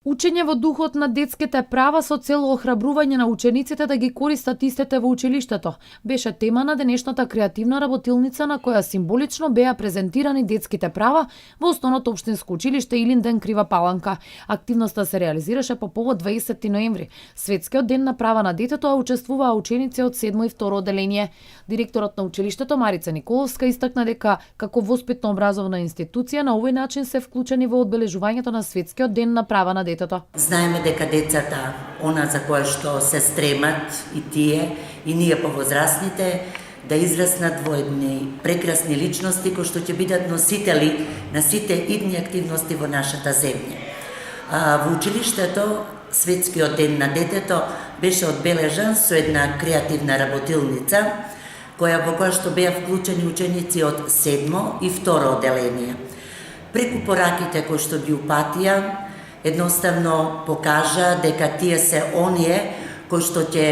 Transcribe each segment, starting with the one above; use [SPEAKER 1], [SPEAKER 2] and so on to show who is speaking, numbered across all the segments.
[SPEAKER 1] Учење во духот на детските права со цел охрабрување на учениците да ги користат истите во училиштето беше тема на денешната креативна работилница на која символично беа презентирани детските права во Основното општинско училиште Илинден Крива Паланка. Активноста се реализираше по повод 20 ноември, Светскиот ден на права на детето, а учествуваа ученици од 7 и 2 одделение. Директорот на училиштето Марица Николовска истакна дека како воспитно-образовна институција на овој начин се вклучени во одбележувањето на Светскиот ден на права на детето.
[SPEAKER 2] Знаеме дека децата, она за кое што се стремат и тие, и ние повозрастните, да израснат во едни прекрасни личности кои што ќе бидат носители на сите идни активности во нашата земја. Во училиштето Светскиот ден на детето беше одбележан со една креативна работилница во која што беа вклучени ученици од 7 и 2 одделение. Преку пораките кои што ги упатија, едноставно покажа дека тие се оние кои што ќе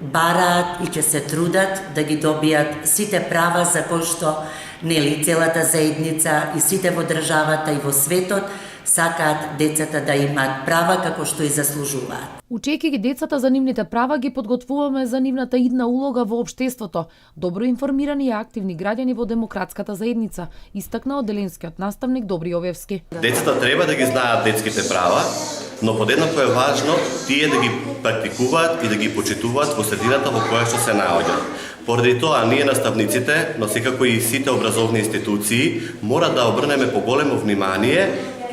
[SPEAKER 2] бараат и ќе се трудат да ги добијат сите права за кои што нели целата заедница и сите во државата и во светот сакаат децата да имаат права како што и заслужуваат.
[SPEAKER 1] Учејќи ги децата за нивните права, ги подготвуваме за нивната идна улога во општеството, добро информирани и активни граѓани во демократската заедница, истакна одделенскиот наставник Добри Јовевски.
[SPEAKER 3] Децата треба да ги знаат детските права, но подеднакво е важно тие да ги практикуваат и да ги почитуваат во средината во која што се наоѓаат. Поради тоа, ние наставниците, но секако и сите образовни институции, мора да обрнеме поголемо внимание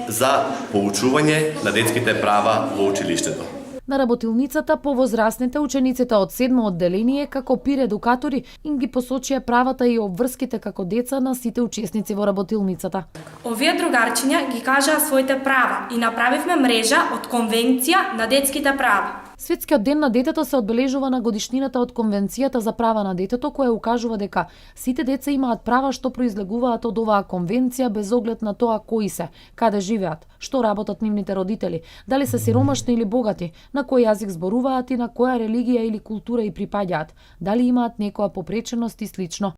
[SPEAKER 3] за поучување на детските права во училиштето.
[SPEAKER 1] На работилницата повозрастните учениците од 7 одделение како пир едукатори им ги посочија правата и обврските како деца на сите учесници во работилницата.
[SPEAKER 4] Овие другарчиња ги кажаа своите права и направивме мрежа од конвенција на детските права.
[SPEAKER 1] Светскиот ден на детето се одбележува на годишнината од Конвенцијата за права на детето, која укажува дека сите деца имаат права што произлегуваат од оваа конвенција без оглед на тоа кои се, каде живеат, што работат нивните родители, дали се сиромашни или богати, на кој јазик зборуваат и на која религија или култура и припаѓаат, дали имаат некоја попреченост и слично.